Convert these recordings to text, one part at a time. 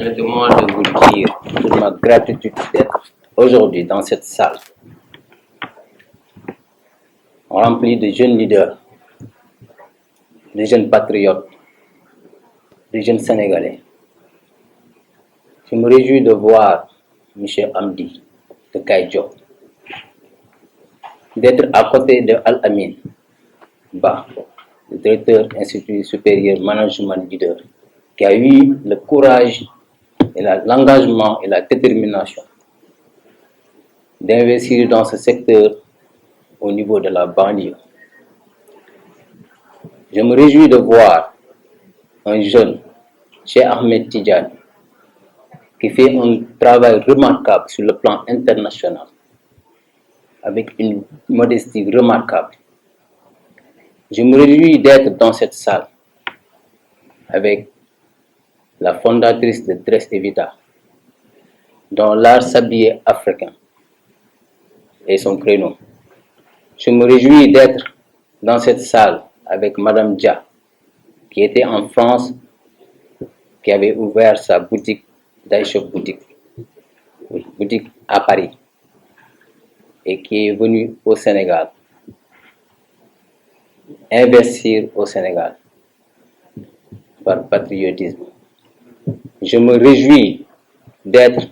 Permettez-moi de vous dire toute ma gratitude d'être aujourd'hui dans cette salle remplie de jeunes leaders, de jeunes patriotes, de jeunes Sénégalais. Je me réjouis de voir M. Amdi de Kaïdjo, d'être à côté de Al-Amin Ba, le directeur Institut supérieur Management Leader, qui a eu le courage et l'engagement et la détermination d'investir dans ce secteur au niveau de la banlieue. Je me réjouis de voir un jeune, Cheikh Ahmed Tidjani, qui fait un travail remarquable sur le plan international, avec une modestie remarquable. Je me réjouis d'être dans cette salle avec la fondatrice de Dress Evita, dont l'art sablier africain est son créneau. Je me réjouis d'être dans cette salle avec Madame Dia, qui était en France, qui avait ouvert sa boutique, Daisho boutique à Paris, et qui est venue au Sénégal, investir au Sénégal par patriotisme. Je me réjouis d'être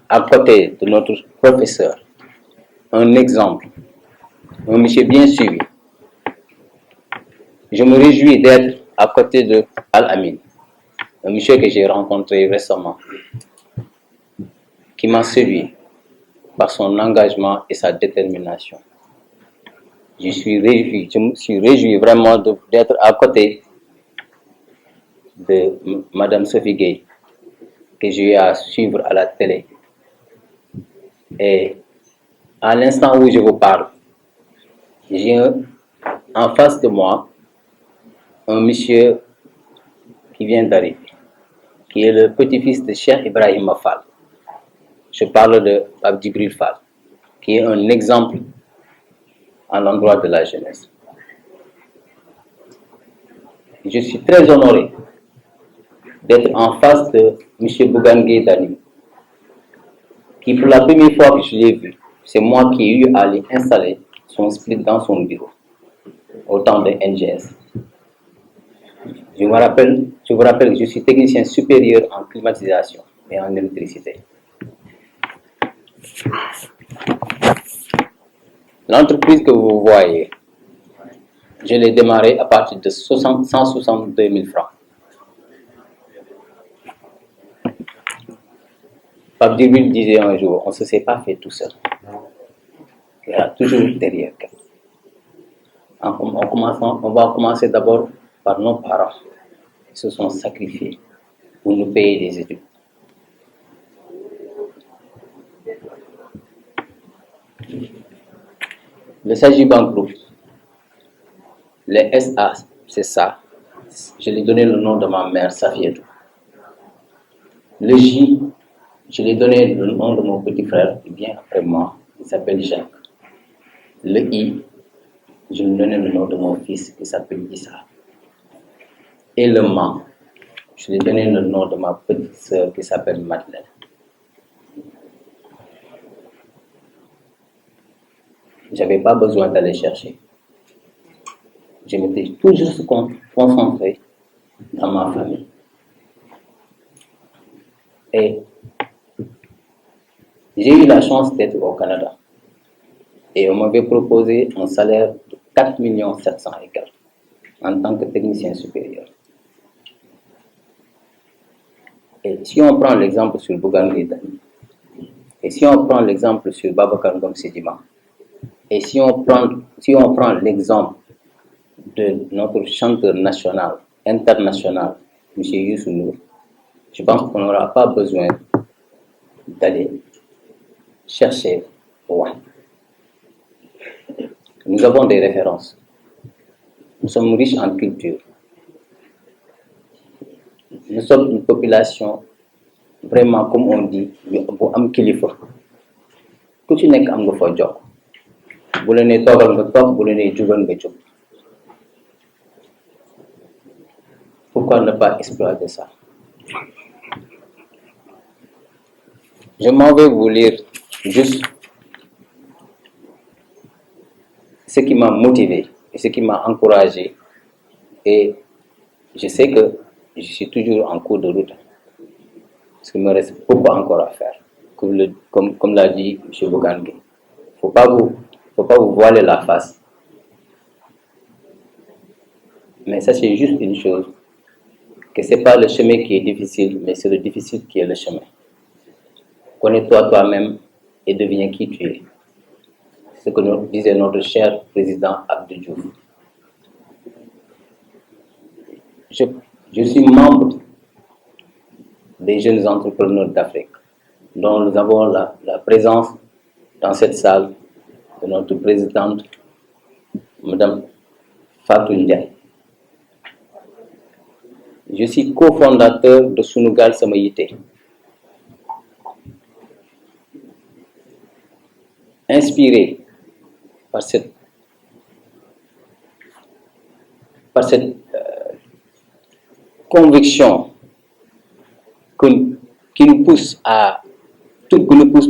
à côté de notre professeur, un exemple, un monsieur bien suivi. Je me réjouis d'être à côté de Al-Amin, un monsieur que j'ai rencontré récemment, qui m'a séduit par son engagement et sa détermination. Je me suis réjoui vraiment d'être à côté de Madame Sophie Gay, que j'ai eu à suivre à la télé. Et à l'instant où je vous parle, j'ai en face de moi un monsieur qui vient d'arriver, qui est le petit-fils de Cheikh Ibrahim Fall. Je parle de Pape Djibril Fall, qui est un exemple à l'endroit de la jeunesse. Je suis très honoré d'être en face de M. Bougangé Dani, qui pour la première fois que je l'ai vu, c'est moi qui ai eu à lui installer son split dans son bureau, au temps de NGS. Je vous rappelle que je suis technicien supérieur en climatisation et en électricité. L'entreprise que vous voyez, je l'ai démarrée à partir de 162 000 francs. Pape Djibril disait un jour, on ne se s'est pas fait tout seul. Il y a toujours derrière. On va commencer d'abord par nos parents qui se sont sacrifiés pour nous payer des études. Le Sajibank Group, les SA, c'est ça. Je lui ai donné le nom de ma mère, Safietou. Le J, je lui ai donné le nom de mon petit frère qui vient après moi, il s'appelle Jacques. Le I, je lui ai donné le nom de mon fils qui s'appelle Issa. Et le Ma, je lui ai donné le nom de ma petite sœur qui s'appelle Madeleine. Je n'avais pas besoin d'aller chercher. Je m'étais toujours concentré dans ma famille. Et j'ai eu la chance d'être au Canada. Et on m'avait proposé un salaire de 4 700 000 et quelques en tant que technicien supérieur. Et si on prend l'exemple sur Bougangé Dani, et si on prend l'exemple sur Babacar Ngom Sedima, et si on prend l'exemple de notre chanteur national, international, M. Youssou Ndour, je pense qu'on n'aura pas besoin d'aller chercher loin. Nous avons des références. Nous sommes riches en culture. Nous sommes une population vraiment, comme on dit, bu am kilifa. Ku ci nekk am nga fa jox. Bu la nee toogal nga toog, bu la nee jugal nga jóg. Pourquoi ne pas exploiter ça? Je m'en vais vous lire juste ce qui m'a motivé et ce qui m'a encouragé. Et je sais que je suis toujours en cours de route, parce qu'il me reste beaucoup encore à faire. Comme l'a dit M. Bougane, il ne faut pas vous voiler la face. Mais ça, c'est juste une chose, que ce n'est pas le chemin qui est difficile, mais c'est le difficile qui est le chemin. Connais-toi toi-même et deviens qui tu es. C'est ce que nous disait notre cher président Abdou Diouf. Je suis membre des jeunes entrepreneurs d'Afrique, dont nous avons la présence dans cette salle de notre présidente, Mme Fatou Ndiaye. Je suis cofondateur de Sunugal Samayité. Inspiré par cette conviction qui nous pousse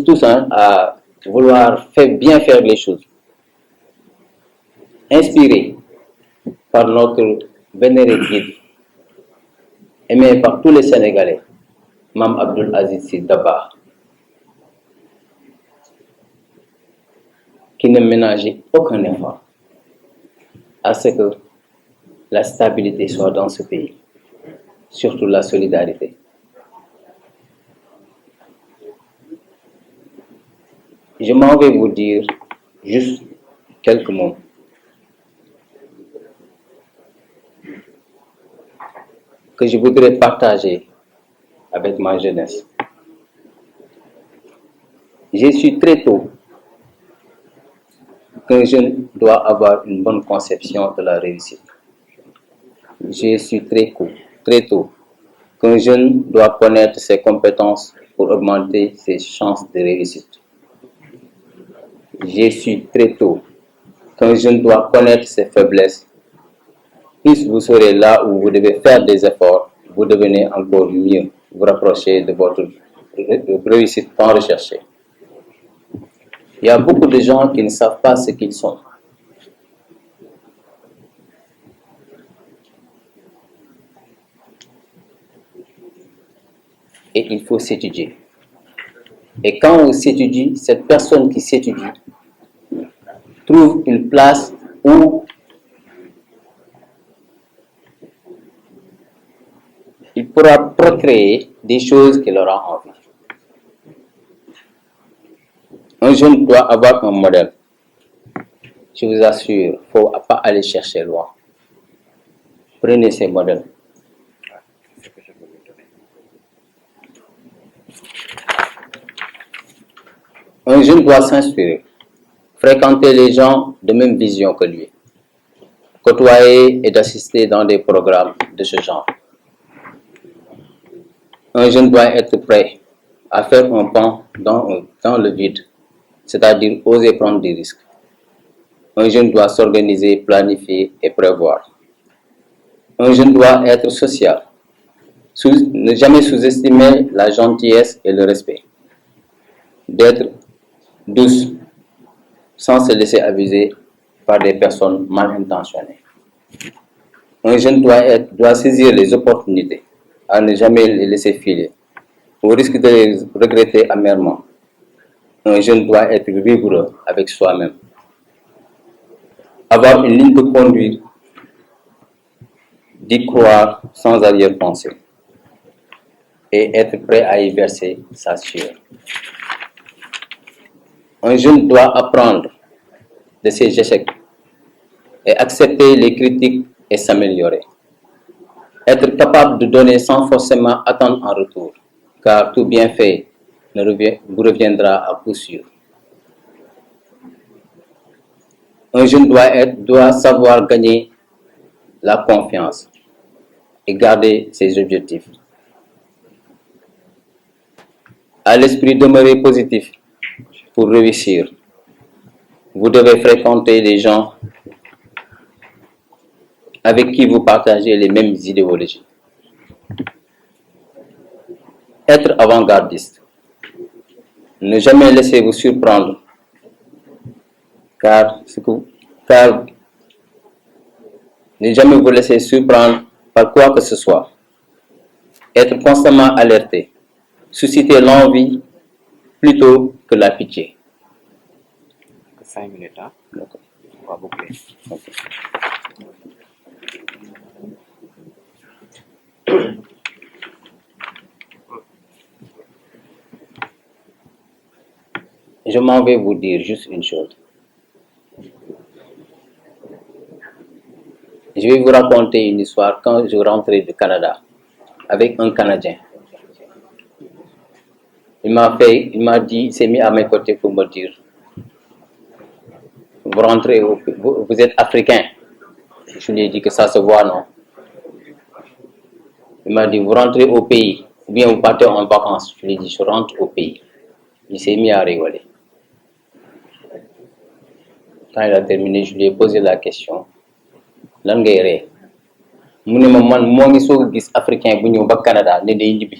tous à vouloir bien faire les choses. Inspiré par notre vénéré guide, aimé par tous les Sénégalais, Mame Abdoul Aziz Sy Dabakh, qui ne ménageait aucun effort à ce que la stabilité soit dans ce pays, surtout la solidarité. Je m'en vais vous dire juste quelques mots. Que je voudrais partager avec ma jeunesse. J'ai su très tôt qu'un jeune doit avoir une bonne conception de la réussite. J'ai su très tôt qu'un jeune doit connaître ses compétences pour augmenter ses chances de réussite. J'ai su très tôt qu'un jeune doit connaître ses faiblesses. Plus vous serez là où vous devez faire des efforts, vous devenez encore mieux vous rapprocher de votre réussite tant recherchée. Il y a beaucoup de gens qui ne savent pas ce qu'ils sont. Et il faut s'étudier. Et quand on s'étudie, cette personne qui s'étudie trouve une place où il pourra procréer des choses qu'il aura envie. Un jeune doit avoir un modèle. Je vous assure, il ne faut pas aller chercher loin. Prenez ces modèles. Un jeune doit s'inspirer, fréquenter les gens de même vision que lui, côtoyer et d'assister dans des programmes de ce genre. Un jeune doit être prêt à faire un pas dans le vide, c'est-à-dire oser prendre des risques. Un jeune doit s'organiser, planifier et prévoir. Un jeune doit être social, ne jamais sous-estimer la gentillesse et le respect, d'être douce sans se laisser abuser par des personnes mal intentionnées. Un jeune doit saisir les opportunités, à ne jamais les laisser filer, au risque de les regretter amèrement. Un jeune doit être rigoureux avec soi-même, avoir une ligne de conduite, d'y croire sans arrière-pensée et être prêt à y verser sa sueur. Un jeune doit apprendre de ses échecs et accepter les critiques et s'améliorer. Être capable de donner sans forcément attendre en retour, car tout bien fait vous reviendra à coup sûr. Un jeune doit savoir gagner la confiance et garder ses objectifs. À l'esprit demeurer positif pour réussir. Vous devez fréquenter les gens avec qui vous partagez les mêmes idéologies. Être avant-gardiste. Ne jamais laisser vous surprendre, car ne jamais vous laisser surprendre par quoi que ce soit. Être constamment alerté, susciter l'envie plutôt que la pitié. 5 minutes, hein? D'accord. On va boucler. Okay. Je m'en vais vous dire juste une chose. Je vais vous raconter une histoire quand je rentrais du Canada avec un Canadien. Il m'a dit, il s'est mis à mes côtés pour me dire, vous êtes africain. Je lui ai dit que ça se voit, non? Il m'a dit, vous rentrez au pays, ou bien vous partez en vacances. Je lui ai dit, je rentre au pays. Il s'est mis à rigoler. Quand il a terminé, je lui ai posé la question. Lan ngay ree mu ne ma man moo ngi soog a gis africain bu ñëw ba Canada ne day ñibbi.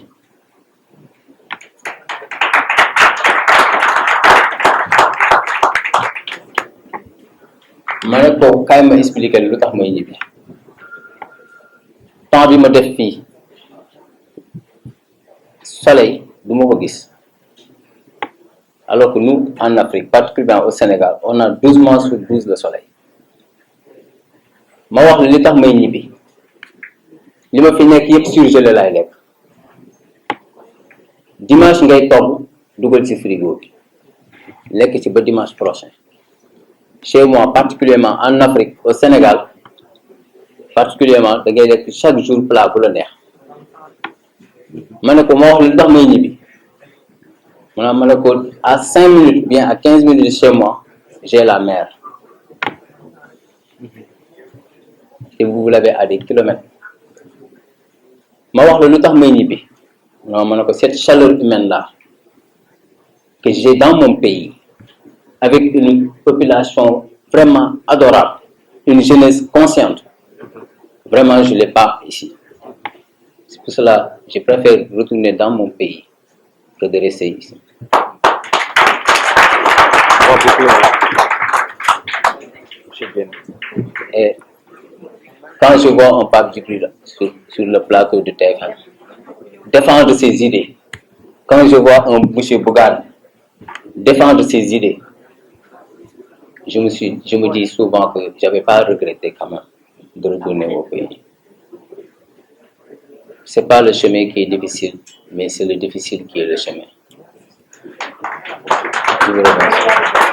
ma ne ko kaay ma expliquer lu tax may ñibbi. temps bi ma def fii soleil du ma ko gis, alors que nous en Afrique, particulièrement au Sénégal, on a 12 mois sur 12 de soleil. ma wax la li tax may ñibbi li ma fi nekk yëpp surgelé laay lekk. dimanche ngay togg dugal ci frigo bi lekk ci ba dimanche prochain. Chez moi, particulièrement en Afrique, au Sénégal, particulièrement da ngay lekk chaque jour plat bu la neex. ma ne ko ma wax la li tax may ñibbi ma ne ko à 5 minutes bien à 15 minutes de chez moi j'ai la mer. Et vous l'avez à des kilomètres. ma wax la lu tax may ñibbi non ma ne ko cette chaleur humaine là que j'ai dans mon pays, avec une population vraiment adorable, une jeunesse consciente, vraiment je ne l'ai pas ici. C'est pour cela que je préfère retourner dans mon pays que de rester ici. Et quand je vois un Pape Djibril sur le plateau de TFM défendre ses idées, quand je vois un M. Bougane défendre ses idées, je me dis souvent que je n'avais pas regretté quand même de retourner au pays. Ce n'est pas le chemin qui est difficile, mais c'est le difficile qui est le chemin. Je vous remercie.